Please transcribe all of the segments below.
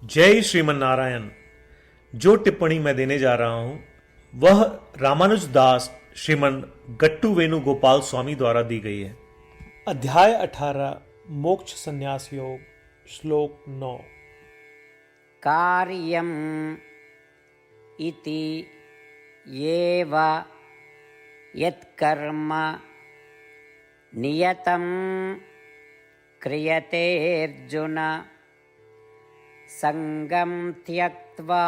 जय श्रीमन नारायण। जो टिप्पणी मैं देने जा रहा हूं वह रामानुज दास श्रीमन गट्टू वेणुगोपाल स्वामी द्वारा दी गई है। अध्याय 18 मोक्ष संन्यास योग, श्लोक 9। कार्यम् इति एव यत्कर्म नियतं क्रियते अर्जुन संगं त्यक्त्वा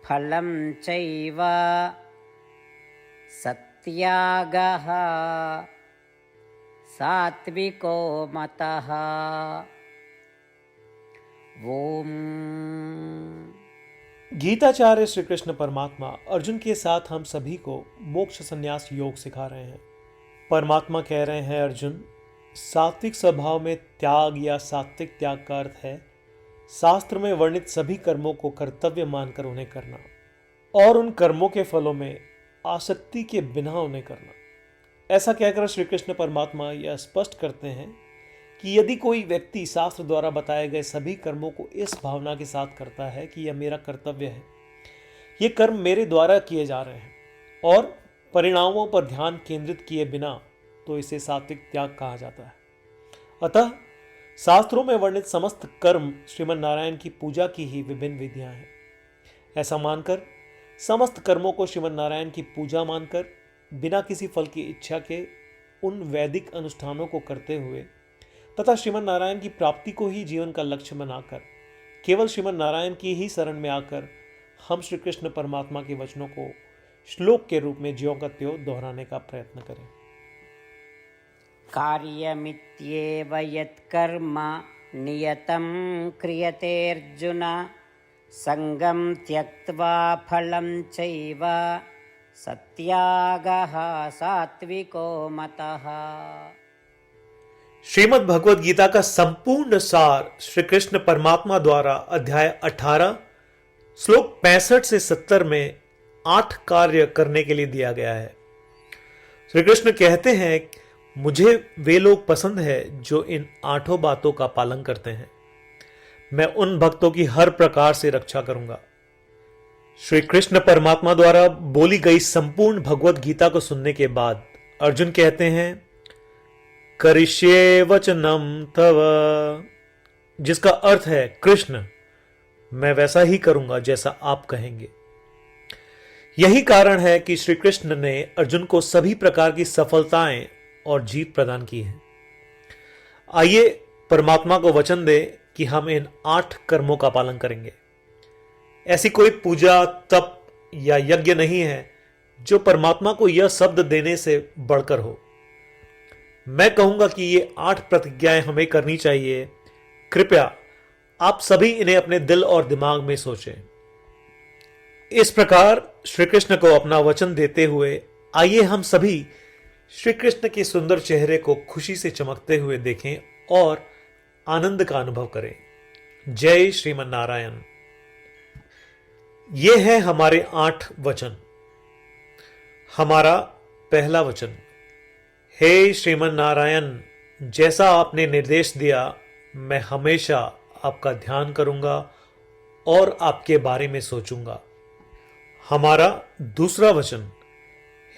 फलं चैव सत्यागः सात्विको मतः। ओम। गीताचार्य श्री कृष्ण परमात्मा अर्जुन के साथ हम सभी को मोक्ष संन्यास योग सिखा रहे हैं। परमात्मा कह रहे हैं, अर्जुन, सात्विक स्वभाव में त्याग या सात्विक त्याग का अर्थ है शास्त्र में वर्णित सभी कर्मों को कर्तव्य मानकर उन्हें करना और उन कर्मों के फलों में आसक्ति के बिना उन्हें करना। ऐसा कहकर श्री कृष्ण परमात्मा यह स्पष्ट करते हैं कि यदि कोई व्यक्ति शास्त्र द्वारा बताए गए सभी कर्मों को इस भावना के साथ करता है कि यह मेरा कर्तव्य है, ये कर्म मेरे द्वारा किए जा रहे हैं और परिणामों पर ध्यान केंद्रित किए बिना, तो इसे सात्विक त्याग कहा जाता है। अतः शास्त्रों में वर्णित समस्त कर्म श्रीमन नारायण की पूजा की ही विभिन्न विधियां हैं। ऐसा मानकर समस्त कर्मों को श्रीमन नारायण की पूजा मानकर बिना किसी फल की इच्छा के उन वैदिक अनुष्ठानों को करते हुए तथा श्रीमन नारायण की प्राप्ति को ही जीवन का लक्ष्य बनाकर केवल श्रीमन नारायण की ही शरण में आकर हम श्री कृष्ण परमात्मा के वचनों को श्लोक के रूप में ज्यों का त्यों दोहराने का प्रयत्न करें। कार्यमित्येव यत्कर्म नियतं क्रियते अर्जुन संगं त्यक्त्वा फलं चैव सत्यागः सात्विको मतः। श्रीमद् भगवद गीता का संपूर्ण सार श्री कृष्ण परमात्मा द्वारा अध्याय 18 श्लोक 65 से 70 में 8 कार्य करने के लिए दिया गया है। श्री कृष्ण कहते हैं, मुझे वे लोग पसंद है जो इन 8 बातों का पालन करते हैं। मैं उन भक्तों की हर प्रकार से रक्षा करूंगा। श्री कृष्ण परमात्मा द्वारा बोली गई संपूर्ण भगवद गीता को सुनने के बाद अर्जुन कहते हैं, करिष्ये वचनम तव, जिसका अर्थ है, कृष्ण, मैं वैसा ही करूंगा जैसा आप कहेंगे। यही कारण है कि श्री कृष्ण ने अर्जुन को सभी प्रकार की सफलताएं और जीत प्रदान की है। आइए परमात्मा को वचन दे कि हम इन 8 कर्मों का पालन करेंगे। ऐसी कोई पूजा, तप या यज्ञ नहीं है जो परमात्मा को यह शब्द देने से बढ़कर हो। मैं कहूंगा कि ये 8 प्रतिज्ञाएं हमें करनी चाहिए। कृपया आप सभी इन्हें अपने दिल और दिमाग में सोचें। इस प्रकार श्री कृष्ण को अपना वचन देते हुए आइए हम सभी श्री कृष्ण के सुंदर चेहरे को खुशी से चमकते हुए देखें और आनंद का अनुभव करें। जय श्रीमन नारायण। ये है हमारे 8 वचन। हमारा पहला वचन, हे श्रीमन नारायण, जैसा आपने निर्देश दिया मैं हमेशा आपका ध्यान करूंगा और आपके बारे में सोचूंगा। हमारा दूसरा वचन,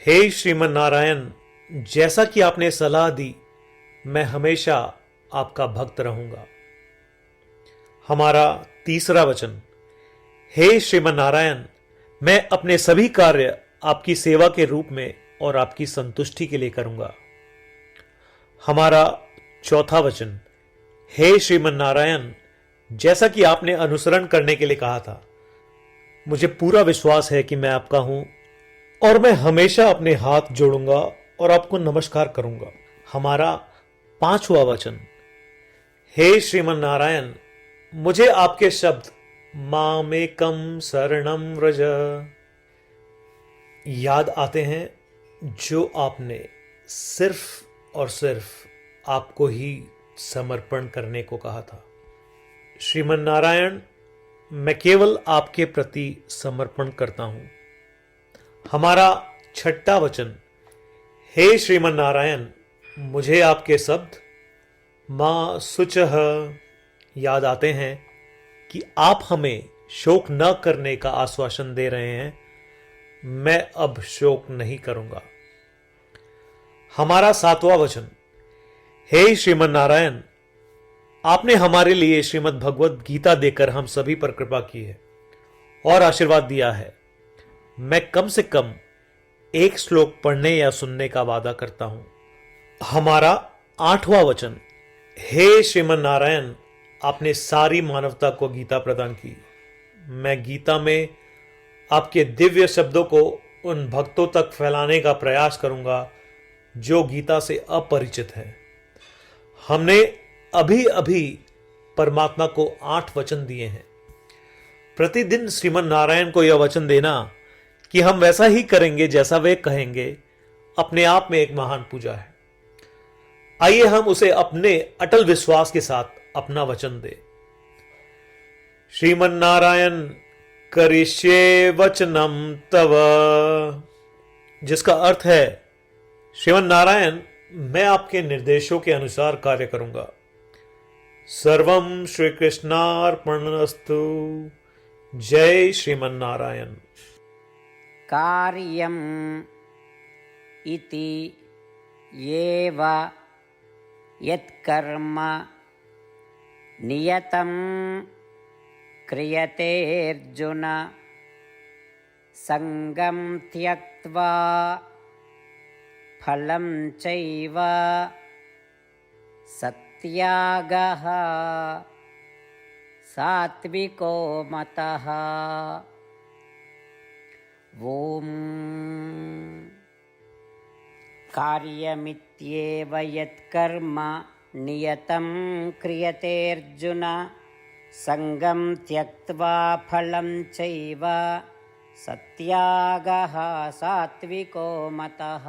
हे श्रीमन नारायण, जैसा कि आपने सलाह दी मैं हमेशा आपका भक्त रहूंगा। हमारा तीसरा वचन, हे श्रीमन नारायण, मैं अपने सभी कार्य आपकी सेवा के रूप में और आपकी संतुष्टि के लिए करूंगा। हमारा चौथा वचन, हे श्रीमन नारायण, जैसा कि आपने अनुसरण करने के लिए कहा था, मुझे पूरा विश्वास है कि मैं आपका हूं और मैं हमेशा अपने हाथ जोड़ूंगा और आपको नमस्कार करूंगा। हमारा पांचवा वचन, हे श्रीमन नारायण, मुझे आपके शब्द मामेकम शरणम व्रज याद आते हैं जो आपने सिर्फ और सिर्फ आपको ही समर्पण करने को कहा था। श्रीमन नारायण, मैं केवल आपके प्रति समर्पण करता हूं। हमारा छठा वचन, हे श्रीमन नारायण, मुझे आपके शब्द मां शुचः याद आते हैं कि आप हमें शोक न करने का आश्वासन दे रहे हैं, मैं अब शोक नहीं करूंगा। हमारा 7वां वचन। हे श्रीमन नारायण, आपने हमारे लिए श्रीमद् भगवत गीता देकर हम सभी पर कृपा की है और आशीर्वाद दिया है। मैं कम से कम एक श्लोक पढ़ने या सुनने का वादा करता हूं। हमारा 8वां वचन। हे श्रीमन नारायण, आपने सारी मानवता को गीता प्रदान की। मैं गीता में आपके दिव्य शब्दों को उन भक्तों तक फैलाने का प्रयास करूंगा जो गीता से अपरिचित हैं। हमने अभी अभी परमात्मा को 8 वचन दिए हैं। प्रतिदिन श्रीमन नारायण को यह वचन देना कि हम वैसा ही करेंगे जैसा वे कहेंगे, अपने आप में एक महान पूजा है। आइए हम उसे अपने अटल विश्वास के साथ अपना वचन दें। श्रीमन नारायण करिष्ये वचनम तव, जिसका अर्थ है, श्रीमन नारायण, मैं आपके निर्देशों के अनुसार कार्य करूंगा। सर्वम श्री कृष्णार्पणमस्तु। जय श्रीमन नारायण। कार्यम् इति एव यत्कर्म नियतं क्रियते अर्जुन, संगं त्यक्त्वा फलं चैव सत्यागः सात्विको मतः। ॐ कार्यमित्येव यत्कर्म नियतं क्रियते अर्जुन, संगं त्यक्त्वा फलं चैव सत्यागः सात्विको मतः।